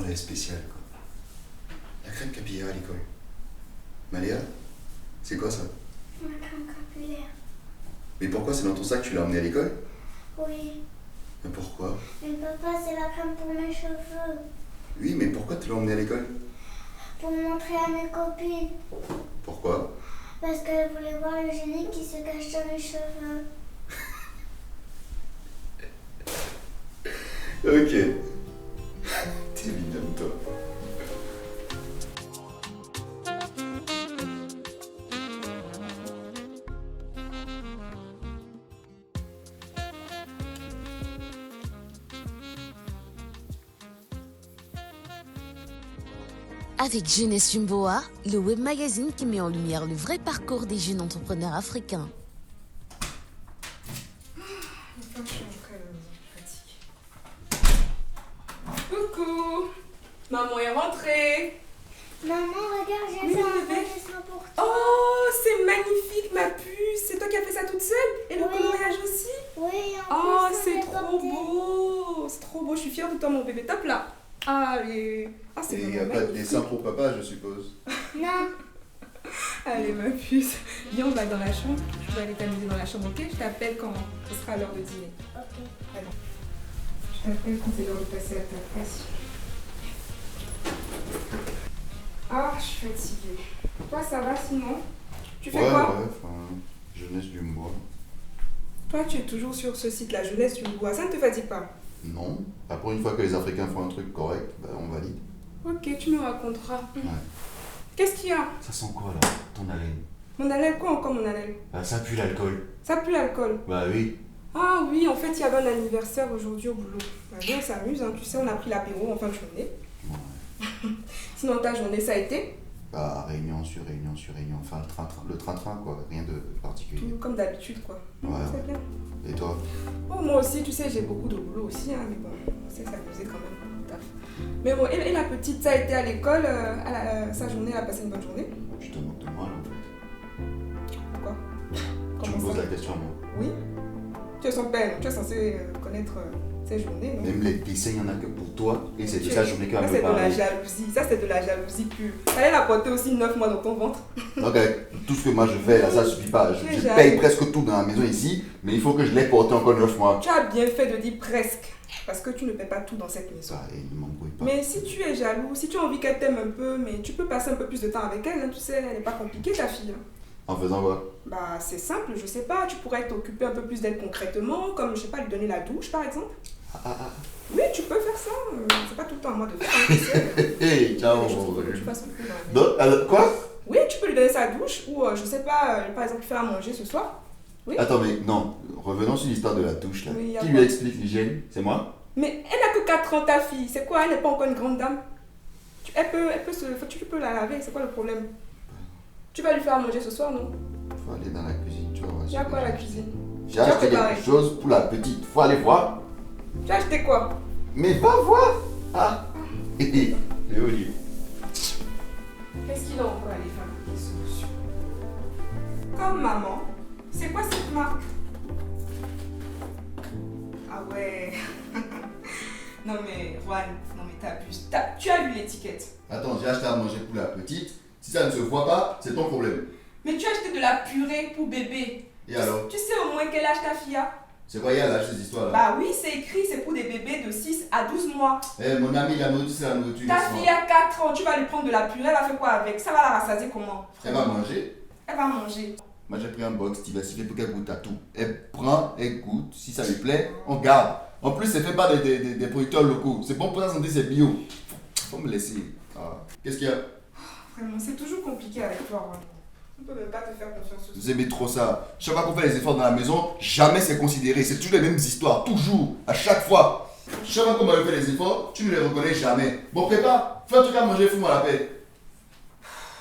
elle est spéciale, quoi. La crème capillaire à l'école. Maléa, c'est quoi ça? Ma crème capillaire. Mais pourquoi c'est dans ton sac que tu l'as emmené à l'école? Oui. Mais pourquoi? Mais papa, c'est la crème pour mes cheveux. Oui, mais pourquoi tu l'as emmené à l'école? Pour montrer à mes copines. Pourquoi? Parce qu'elles voulaient voir le génie qui se cache dans mes cheveux. Ok. T'es mignonne, toi. Avec Jeunesse Jumboa, le web magazine qui met en lumière le vrai parcours des jeunes entrepreneurs africains. Enfin, je suis fatiguée. Coucou, maman est rentrée. Maman, regarde, j'ai Oui, fait un bébé. dessin pour toi. Oh, c'est magnifique ma puce. C'est toi qui as fait ça toute seule? Et le Oui. coloriage aussi? Oui, en Oh, plus, c'est on est trop porté. beau. C'est trop beau, je suis fière de toi mon bébé. Top là. Allez. Ah, c'est Et il n'y vraiment a pas de magnifique. dessin pour papa, je suppose. Non. Allez ma puce. Viens, on va dans la chambre. Je vais aller t'amuser dans la chambre, ok? Je t'appelle quand ce sera l'heure de dîner. Ok. Allez. Je t'appelle quand c'est l'heure de passer à ta place. Ah, je suis fatiguée. Toi, ça va sinon? Tu fais quoi? enfin, jeunesse du mois. Toi, tu es toujours sur ce site, la jeunesse du bois. Ça ne te fatigue pas? Non. Après, une fois que les Africains font un truc correct, bah, on valide. Ok, tu me raconteras. Ouais. Qu'est-ce qu'il y a? Ça sent quoi, là? Ton haleine? Mon haleine, quoi encore mon haleine? Bah, ça pue l'alcool. Ça pue l'alcool. Bah oui. Ah oui, en fait, il y avait un anniversaire aujourd'hui au boulot. Bah, bien, on s'amuse, hein. Tu sais, on a pris l'apéro en fin de journée. Ouais. Sinon, ta journée, ça a été? Bah, réunion sur réunion sur réunion. Enfin, le train-train, quoi. Rien de particulier. Tout comme d'habitude, quoi. Ouais, C'est ouais. bien. Et toi? Oh, moi aussi, tu sais, j'ai beaucoup de boulot aussi, hein, mais bon, on sait s'amuser quand même. Taf. Mais bon, et la petite, ça a été à l'école, sa journée, elle a passé une bonne journée? Tu te moques de moi, là, en fait. Pourquoi? Tu me Comment poses ça? la question à moi. Oui. Tu es son père, tu es censé connaître ses journées, non? Même les dessins, il n'y en a que pour toi. Et c'est de Tu- sa journée qu'elle Ça, me c'est de la parle. jalousie. Ça, c'est de la jalousie pure. Fallait la porter aussi 9 mois dans ton ventre. Ok, tout ce que moi je fais là, ça suffit pas. Je Déjà. paye presque tout dans la maison ici, mais il faut que je l'ai porté encore 9 mois. Tu as bien fait de dire presque. Parce que tu ne paies pas tout dans cette maison. Ça, il ne m'embrouille pas. Mais si tu es jaloux, si tu as envie qu'elle t'aime un peu, mais tu peux passer un peu plus de temps avec elle, hein, tu sais, elle n'est pas compliquée ta fille. Hein. En faisant quoi? Bah c'est simple, je sais pas, tu pourrais t'occuper un peu plus d'elle concrètement, comme je sais pas, lui donner la douche par exemple. Ah. Oui, tu peux faire ça, c'est pas tout le temps à moi de faire, hein, tu sais. Hey, ciao. Des choses que tu fasses un peu dans la vie. Donc, alors, quoi? Oui, tu peux lui donner sa douche, ou je sais pas, par exemple, faire à manger ce soir. Oui. Attends, mais non, revenons sur l'histoire de la douche là. Oui, y a Qui quoi? lui explique l'hygiène? C'est moi? Mais elle n'a que 4 ans ta fille, c'est quoi, elle n'est pas encore une grande dame. Tu peux la laver, c'est quoi le problème? Tu vas lui faire à manger ce soir, non? Faut aller dans la cuisine, tu vas voir. Il y a quoi à la cuisine? J'ai acheté préparé. quelque chose pour la petite. Faut aller voir. Tu as acheté quoi? Mais va voir. Ah. Et Olivier. Qu'est-ce qu'il a encore à les femmes qui sont sûres? Comme maman, c'est quoi cette marque? Ah ouais. Non mais Juan, non mais t'abuses. Tu as lu l'étiquette. Attends, j'ai acheté à manger pour la petite. Si ça ne se voit pas, c'est ton problème. Mais tu as acheté de la purée pour bébé. Et alors? Tu sais au moins quel âge ta fille a? C'est quoi, il y a là, ces histoires là? Bah oui, c'est écrit, c'est pour des bébés de 6 à 12 mois. Eh, mon ami, la nourriture, c'est la nourriture. Ta laisse-moi. fille a 4 ans, tu vas lui prendre de la purée, elle va faire quoi avec? Ça va la rassasier comment? Elle va manger. Elle va manger. Moi, j'ai pris un box diversifié pour qu'elle goûte à tout. Elle prend, elle goûte. Si ça lui plaît, on garde. En plus, c'est fait par des producteurs locaux. C'est bon pour la santé, c'est bio. Faut me laisser. Ah. Qu'est-ce qu'il y a? Vraiment, c'est toujours compliqué avec toi, Juan. On ne peut même pas te faire confiance aussi. Vous aimez trop ça. Chaque fois qu'on fait les efforts dans la maison, jamais c'est considéré. C'est toujours les mêmes histoires. Toujours. À chaque fois. Chaque fois qu'on m'a fait les efforts, tu ne les reconnais jamais. Bon, prépare. Fais un truc à manger, fous-moi la paix.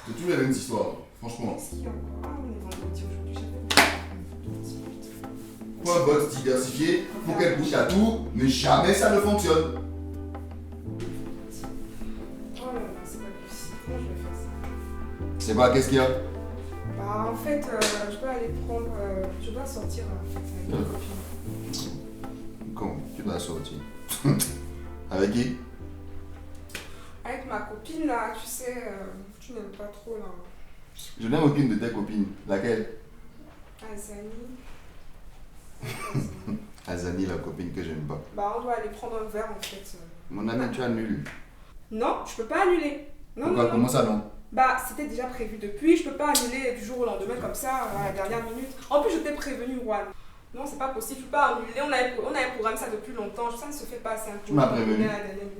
C'est toujours les mêmes histoires. Franchement. Qu'est-ce qu'il y a encore? Ah, on est vendredi aujourd'hui, j'avais Pour un box diversifié, pour qu'elle goûte à tout, mais jamais ça ne fonctionne. Oh là là, c'est pas possible. Comment je vais faire ça? C'est quoi, qu'est-ce qu'il y a? Bah, en fait, je dois aller prendre. Je dois sortir en fait, avec ma copine. Comment? Tu dois sortir. Avec qui? copine là, tu sais, tu n'aimes pas trop là. Je n'aime aucune de tes copines. Laquelle? Azani. Azani, la copine que j'aime pas. Bah, on doit aller prendre un verre en fait. Mon ami, tu annules. Non, je peux pas annuler. Non, Pourquoi? non, non. Comment ça, non? Bah, c'était déjà prévu depuis. Je peux pas annuler du jour au lendemain comme ça, à la dernière minute. En plus, je t'ai prévenu, Juan. Non, c'est pas possible. Je peux pas annuler. On a programmé ça depuis longtemps. Ça ne se fait pas. C'est un peu. Tu m'as prévenu.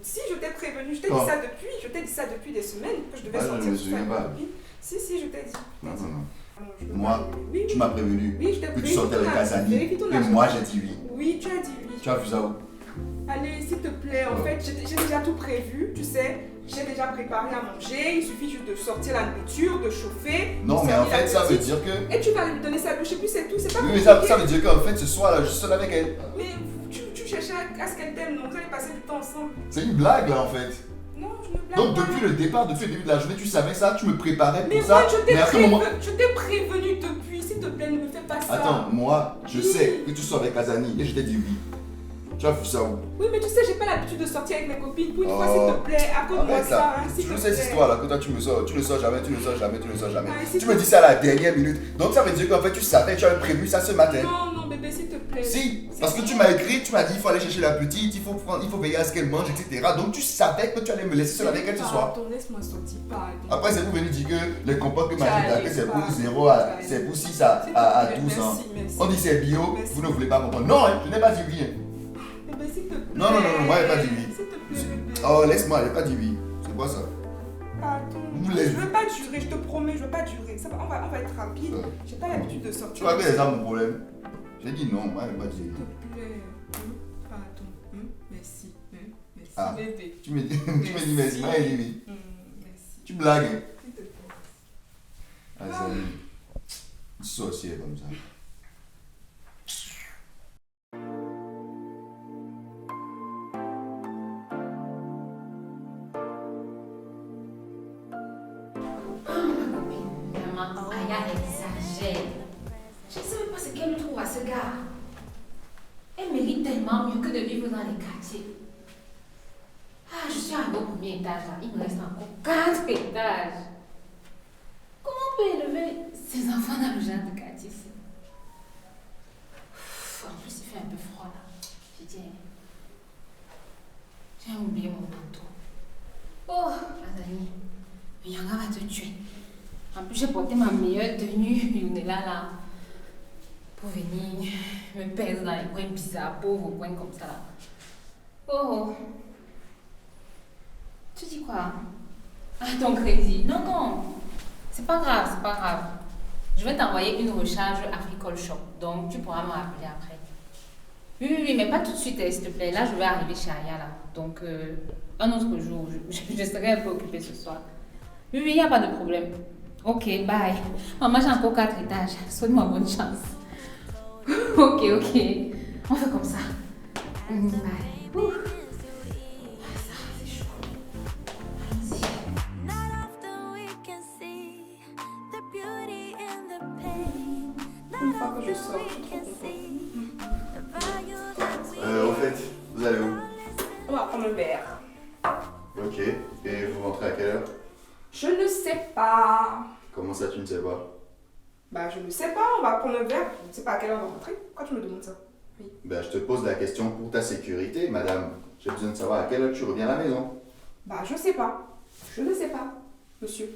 Si, je t'ai prévenu. Je t'ai Quand? dit ça depuis. Je t'ai dit ça depuis des semaines que je devais Ouais, je sortir. me tout ça souviens avec pas. ma copine. Si, je t'ai dit. Non, non, non. Ah non, je peux Moi, pas annuler. Oui, Tu m'as prévenu oui, je t'ai que tu prévenu. sortais avec Azani. Vérifie ton Et agenda. moi, j'ai dit oui. Oui, tu as dit oui. Tu as vu ça où? Allez, s'il te plaît, en fait, j'ai déjà tout prévu, tu sais. J'ai déjà préparé à manger, il suffit juste de sortir la nourriture, de chauffer. Non, de mais en servir la fait, ça veut petite. dire que. Et tu vas lui donner sa douche et puis c'est tout, c'est pas Oui, mais compliqué. ça veut dire qu'en fait, ce soir-là, je suis seul avec elle. Mais tu cherchais à ce qu'elle t'aime, donc vous allez passer du temps ensemble. C'est une blague, là, en fait. Non, je ne blague Donc, pas. depuis le départ, depuis le début de la journée, tu savais ça, tu me préparais Mais pour ça. moi, je t'ai Mais à ce moment. prévenu depuis, s'il te plaît, ne me fais pas ça. Attends, moi, je Oui. sais que tu sors avec Azani et je t'ai dit oui. Tu as vu ça où? Oui, mais tu sais, j'ai pas l'habitude de sortir avec mes copines. Pour une fois, Oh. s'il te plaît, accorde-moi Arrête ça, là. hein, s'il Je te sais cette plaît. histoire là que toi tu ne sors jamais, tu ne sors jamais. Ah, s'il Tu te me dis ça à la dernière minute. Donc ça veut dire qu'en fait tu savais, tu avais prévu ça ce matin. Non, bébé, s'il te plaît. Si, C'est parce que bon. tu m'as écrit, tu m'as dit il faut aller chercher la petite, il faut veiller à ce qu'elle mange, etc. Donc tu savais que tu allais me laisser seul avec elle ce soir. Pardon, laisse-moi sortir, pardon. Après c'est pour venir dire que les compotes que Tu Marie as que c'est pour raison. 0 à, c'est pour 6 à, S'il te à plaît, 12 ans. merci. On dit c'est bio, Merci. vous ne voulez pas comprendre. Non, hein, je n'ai pas dit oui. Hein. Bébé, s'il te plaît. Non, moi j'ai pas dit oui. S'il te plaît, bébé. Oh laisse-moi, j'ai pas dit oui. C'est quoi ça? Pardon. Vous voulez- Je veux pas durer, je te promets, je veux pas durer. Ça va, on va être rapide. Ouais. J'ai pas l'habitude de Tu sortir. vois que c'est ça mon problème. J'ai dit non, moi j'ai pas dit S'il oui. te plaît. Pardon. Merci. Merci, Ah. bébé. Tu me dis merci, moi j'ai dit oui. Merci. Tu blagues. Hein? S'il te plaît. Ah, ça y est. Une sorcière comme ça. Vraiment, Aya exagère. Je ne sais même pas ce qu'elle trouve à ce gars. Elle mérite tellement mieux que de vivre dans les quartiers. Ah, je suis arrivée au premier étage là. Il me reste encore 4 étages. Comment on peut élever ces enfants dans le genre de quartier ici? En plus, il fait un peu froid là. Je dis, j'ai oublié mon manteau. Oh, Azani, Yanga va te tuer. En plus, j'ai porté ma meilleure tenue, Yunela là, pour venir me perdre dans les coins bizarres, pauvres coins comme ça là. Oh, tu dis quoi? Ah, ton crédit. Non, non, c'est pas grave, c'est pas grave. Je vais t'envoyer une recharge Africole Shop, donc tu pourras me rappeler après. Oui, mais pas tout de suite, s'il te plaît. Là, je vais arriver chez Aya là, donc un autre jour, je serai un peu occupée ce soir. Oui, il n'y a pas de problème. Ok, bye. Maman, j'ai encore 4 étages. Souhaite-moi bonne chance. Ok. On fait comme ça. Bye. Ouh. Ah, ça, c'est chaud. Allons-y. Not often we can see the beauty in the pain. Une fois que je sors, je suis trop contente. The value that we Au fait, vous allez où? On va prendre un verre. Ok. Et vous rentrez à quelle heure? Je ne sais pas. Comment ça, tu ne sais pas? Bah, je ne sais pas, on va prendre un verre. Je ne sais pas à quelle heure on va rentrer. Pourquoi tu me demandes ça? Ben, je te pose la question pour ta sécurité, madame. J'ai besoin de savoir à quelle heure tu reviens à la maison. Bah, je sais pas. Je ne sais pas, monsieur.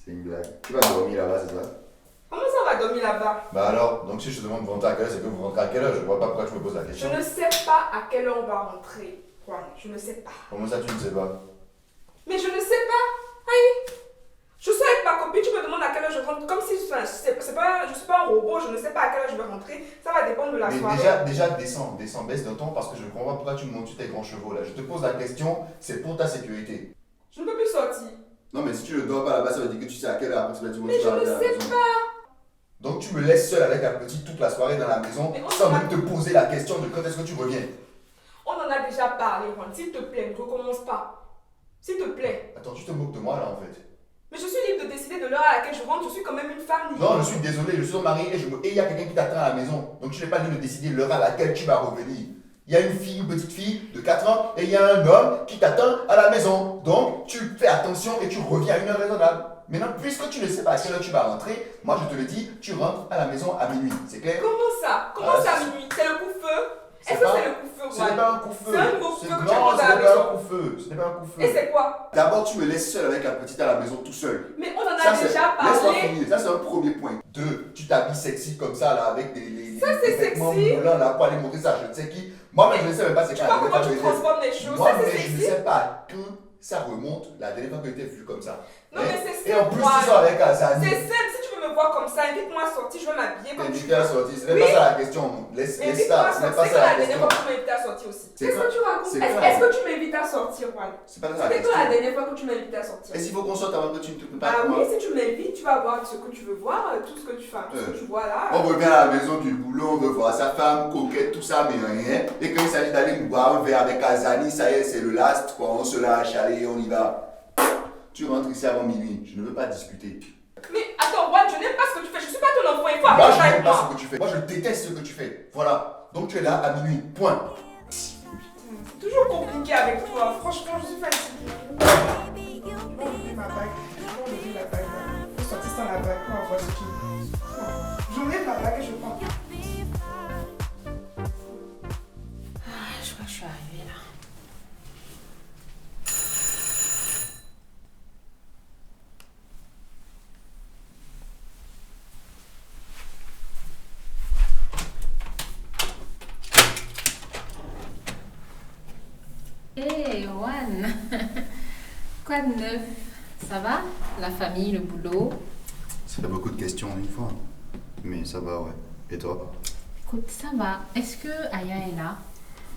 C'est une blague. Tu vas dormir là-bas, c'est ça? Comment ça, on va dormir là-bas? Bah alors, donc si je te demande de rentrer à quelle heure, c'est que vous rentrez à quelle heure? Je vois pas pourquoi tu me poses la Je question. ne sais pas à quelle heure on va rentrer. Juan, je ne sais pas. Comment ça, tu ne sais pas? Mais je ne sais pas. Aïe. Je suis avec ma copine, tu me demandes à quelle heure je rentre. Comme si je ne suis pas un robot, je ne sais pas à quelle heure je vais rentrer. Ça va dépendre de la Mais soirée. déjà, descends, baisse de ton parce que je ne comprends pas pourquoi tu me montes sur tes grands chevaux là. Je te pose la question, c'est pour ta sécurité. Je ne peux plus sortir. Non, mais si tu ne dors pas là-bas, ça veut dire que tu sais à quelle heure approximativement Mais tu je vas ne arriver à la sais maison. pas. Donc tu me laisses seule avec la petite toute la soirée dans la maison Mais on sans va- même te poser la question de quand est-ce que tu reviens. On en a déjà parlé, Juan. S'il te plaît, ne recommence pas. S'il te plaît. Attends, tu te moques de moi là en fait. Mais je suis libre de décider de l'heure à laquelle je rentre. Je suis quand même une femme libre. Non, je suis désolé, je suis ton mari et il y a quelqu'un qui t'attend à la maison. Donc tu n'es pas libre de décider l'heure à laquelle tu vas revenir. Il Il y a une petite fille de 4 ans et il y a un homme qui t'attend à la maison. Donc, tu fais attention et tu reviens à une heure raisonnable. Maintenant, puisque tu ne sais pas à quelle heure tu vas rentrer, moi je te le dis, tu rentres à la maison à minuit. C'est clair? Comment ça? Comment Ah, ça c'est- minuit? C'est le coup-feu? C'est Est-ce que pas- c'est le coup-feu, Ce n'est Juan? pas un coup-feu. C'est un nouveau coup-feu que tu as Non, posé ce à la n'est pas maison. un coup-feu. Ce n'est pas un coup-feu. Et c'est quoi? D'abord, tu me laisses seul avec la petite à la maison tout seul. Mais on en Ça, a c'est- déjà Laisse-moi parlé. finir. Ça, c'est un premier point. 2, tu t'habilles sexy comme ça, là, avec Ça, c'est des vêtements sexy. moulants, là, pour aller montrer ça, je ne sais qui. Moi-même, je ne sais même pas c'est Tu quand vois la comment dernière tu fois que transformes les choses? Moi, Ça, mais c'est je ne sexy. sais pas quand ça remonte la dernière fois que tu étais vue comme ça. Non, Hein? mais c'est Et en plus, Juan. tu sors avec Azani. C'est simple, si tu veux me voir comme ça, invite-moi à sortir, je vais m'habiller comme tu T'inviter à veux. sortir, ce n'est Oui. pas ça la question. Laisse Invite-moi ça, à ce n'est sortir. pas C'est ça quand la la dernière question. fois que tu m'as invité à sortir aussi? C'est Qu'est-ce quoi? que tu racontes? C'est Est-ce quoi? est-ce que tu m'invites à sortir, Juan? C'est pas ça la C'était quand la question. dernière fois que tu m'as invité à sortir? Est-ce qu'il faut qu'on sorte avant que tu ne te prépares Ah pour oui, moi? si tu m'invites, tu vas voir ce que tu veux voir, tout ce que tu fais, tout ce que tu vois là. On revient à la maison du boulot, on veut voir sa femme, coquette, tout ça, mais rien. Et quand il s'agit d'aller boire un verre avec Azani, ça y est, c'est le last, quoi. On se lâche, allez, on y va. Tu rentres ici avant minuit, je ne veux pas discuter. Mais attends, Juan, je n'aime pas ce que tu fais, je suis pas ton enfant, il faut Moi, arrêter je ça avec n'aime pas moi. ce que tu fais. Moi, je déteste ce que tu fais. Voilà. Donc, tu es là à minuit. Point. C'est toujours compliqué avec toi, franchement, je suis fatiguée. Baby, you Je vais enlever ma bague, je vais enlever la bague. Je vais sortir sans la bague, on va voir ce qui. J'enlève ma bague et je prends. Je crois que je suis arrivée là. Hé, Juan. Quoi de neuf? Ça va? La famille, le boulot? Ça fait beaucoup de questions en une fois. Mais ça va, ouais. Et toi? Écoute, ça va. Est-ce que Aya est là?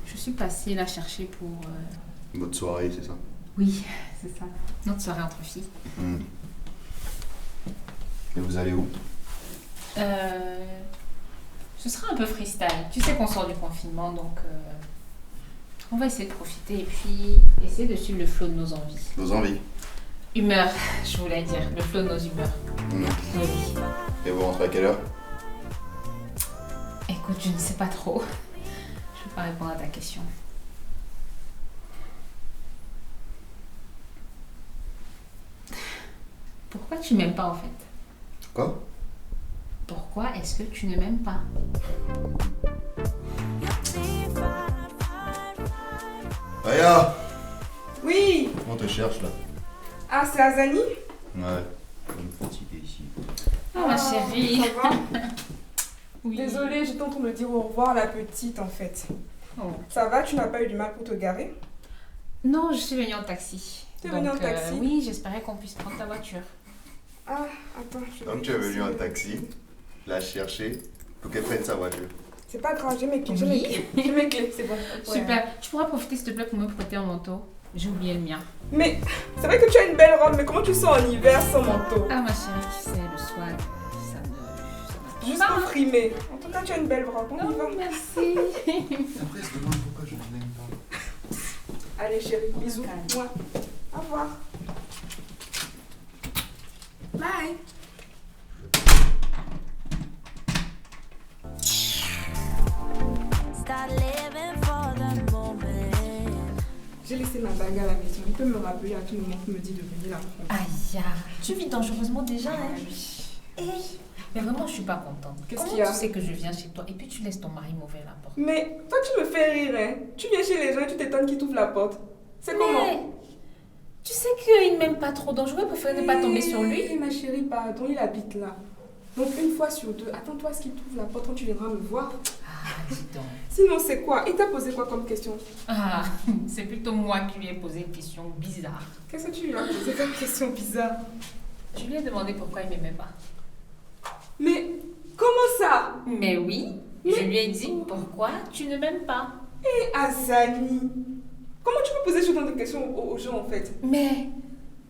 Je suis passée la chercher pour... Votre soirée, c'est ça? Oui, c'est ça. Notre soirée entre filles. Et vous allez où? Ce sera un peu freestyle. Tu sais qu'on sort du confinement, donc on va essayer de profiter et puis essayer de suivre le flot de nos envies. Vos envies? Humeur, je voulais dire, le flot de nos humeurs. Oui. Et vous rentrez à quelle heure? Écoute, je ne sais pas trop. Je ne peux pas répondre à ta question. Pourquoi tu m'aimes pas en fait? Quoi? Pourquoi est-ce que tu ne m'aimes pas? Aya! Oui. On te cherche là. Ah, c'est Azani? Ouais. On est fatigué ici. Oh ma chérie. Ça va? Oui. Désolée, j'étais en train de dire au revoir à la petite en fait. Oh. Ça va, tu n'as pas eu du mal pour te garer? Non, je suis venue en taxi. Tu es venue en taxi? Oui, j'espérais qu'on puisse prendre ta voiture. Ah, attends, je vais Donc tu es venu en essayer. taxi, la chercher, pour qu'elle prenne sa voiture. C'est pas grave, j'ai mes clés, j'ai Oui. mes clés. J'ai mes clés, c'est bon. Super. Tu pourras profiter s'il te plaît pour me prêter un manteau. J'ai oublié le mien. Mais c'est vrai que tu as une belle robe, mais comment tu sors en hiver sans manteau? Ah ma chérie, tu sais, le swag, ça Juste pour frimer. En tout cas, tu as une belle robe, on y va. Oh, merci. Après, elle se demande pourquoi je ne l'aime pas. Allez chérie, bisous. Calme. Moi. Au revoir. Bye. start living for the moment. J'ai laissé ma bague à la maison. Il peut me rappeler à tout moment qu'il me dit de venir la prendre. Aïe, tu vis dangereusement déjà, Ah hein? oui. Mais vraiment, je suis pas contente. Qu'est-ce Comment qu'il y a? tu sais que je viens chez toi et puis tu laisses ton mari m'ouvrir la porte? Mais toi, tu me fais rire, hein. Tu viens chez les gens et tu t'étonnes qu'ils t'ouvrent la porte. C'est comment? Mais tu sais qu'il ne m'aime pas trop, donc j'aurais préféré ne pas tomber sur lui. Eh, ma chérie, pardon, il habite là. Donc une fois sur deux, attends-toi à ce qu'il t'ouvre la porte quand tu viendras me voir. Ah, dis donc. Sinon, c'est quoi? Il t'a posé quoi comme question? Ah, c'est plutôt moi qui lui ai posé une question bizarre. Qu'est-ce que tu lui as posé comme question bizarre? Je lui ai demandé pourquoi il m'aimait pas. Mais comment ça? Mais oui, je lui ai dit pourquoi tu ne m'aimes pas. Eh, Azani, comment tu peux poser ce genre de questions aux gens en fait? Mais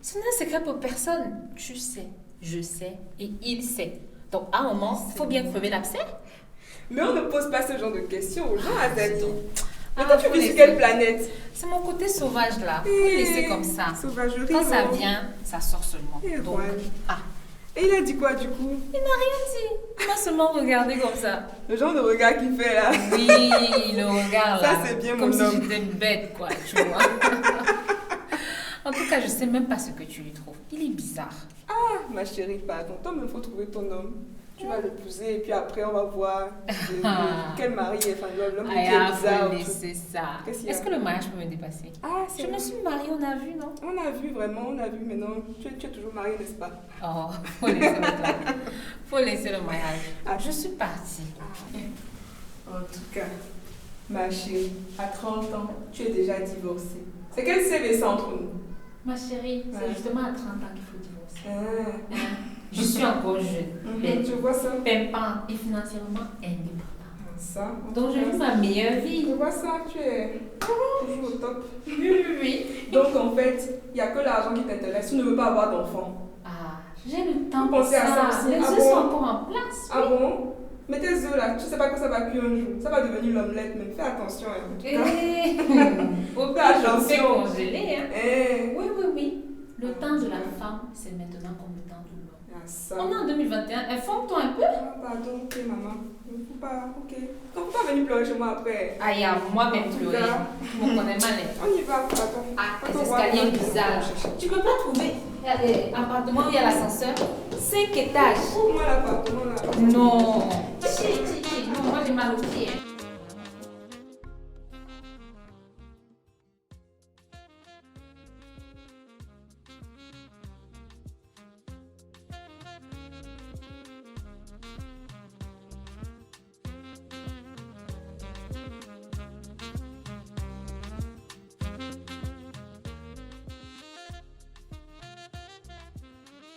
ce n'est un secret pour personne. Tu sais, je sais et il sait. Donc à un moment, il faut bien crever l'abcès. Mais on ne pose pas ce genre de questions aux gens, Azani. Mais Ah, toi, tu faut vis sur laisser. quelle planète? C'est mon côté sauvage là. Faut Eh, laisser comme ça. Sauvagerie. Quand ça non. vient, ça sort seulement. Eh, Donc, Juan. ah, Et il a dit quoi du coup? Il n'a rien dit. Il m'a seulement regardé comme ça. Le genre de regard qu'il fait là. Oui, le regard là. Ça, c'est bien, comme mon si homme. j'étais bête, quoi, tu vois. En tout cas, je sais même pas ce que tu lui trouves. Il est bizarre. Ah, ma chérie, pardon. Toi-même, il faut trouver ton homme. Tu vas l'épouser et puis après, on va voir quel mari est. Enfin, l'homme qui est Ah, bizarre. faut ou tout. laisser ça. Qu'est-ce qu'il y a? Est-ce que le mariage peut me dépasser? Ah, c'est Je me vrai. suis mariée, on a vu, non? On a vu vraiment, on a vu, mais non, tu es toujours mariée, n'est-ce pas? Oh, faut laisser le temps. Faut laisser le mariage. Ah. Je suis partie. En tout cas, ma chérie, à 30 ans, tu es déjà divorcée. C'est quel CV ça entre nous? Ma chérie, c'est Ouais. justement à 30 ans qu'il faut divorcer. Ah, Je suis encore jeune, belle, tu vois ça? pimpante et financièrement indépendante. Ça. en Donc, tout je cas, vis ma meilleure vie. Je vois ça, tu es toujours au top. Oui. Donc en fait, il n'y a que l'argent qui t'intéresse. Tu ne veux pas avoir d'enfant. Ah, j'ai le temps Vous pour pensez à ça aussi? Les Ah œufs bon? sont encore en place. Ah bon? Mais tes œufs là, tu sais pas que ça va cuire un jour. Ça va devenir l'omelette, mais fais attention. Hein, en tout cas. Au Fais cas je me fais attention. congeler. Hein. Eh, Oui. Le temps de la femme, c'est maintenant comme le temps de l'homme. ah, ça. On est en 2021. Informe-toi un peu. Ah, pardon, ok maman. Il ne faut pas, ok. Donc faut pas venir pleurer chez moi après. Aïe, à moi-même En tout pleurer. cas. Tu me connais mal. Hein. On y va, attends. Ah, Attends, les voir, escaliers voir, bizarres. chercher. Tu peux pas trouver appartement où il y a l'ascenseur 5 étages. Ouvre-moi l'appartement là. Non. Non, moi j'ai mal aux pieds. Hein.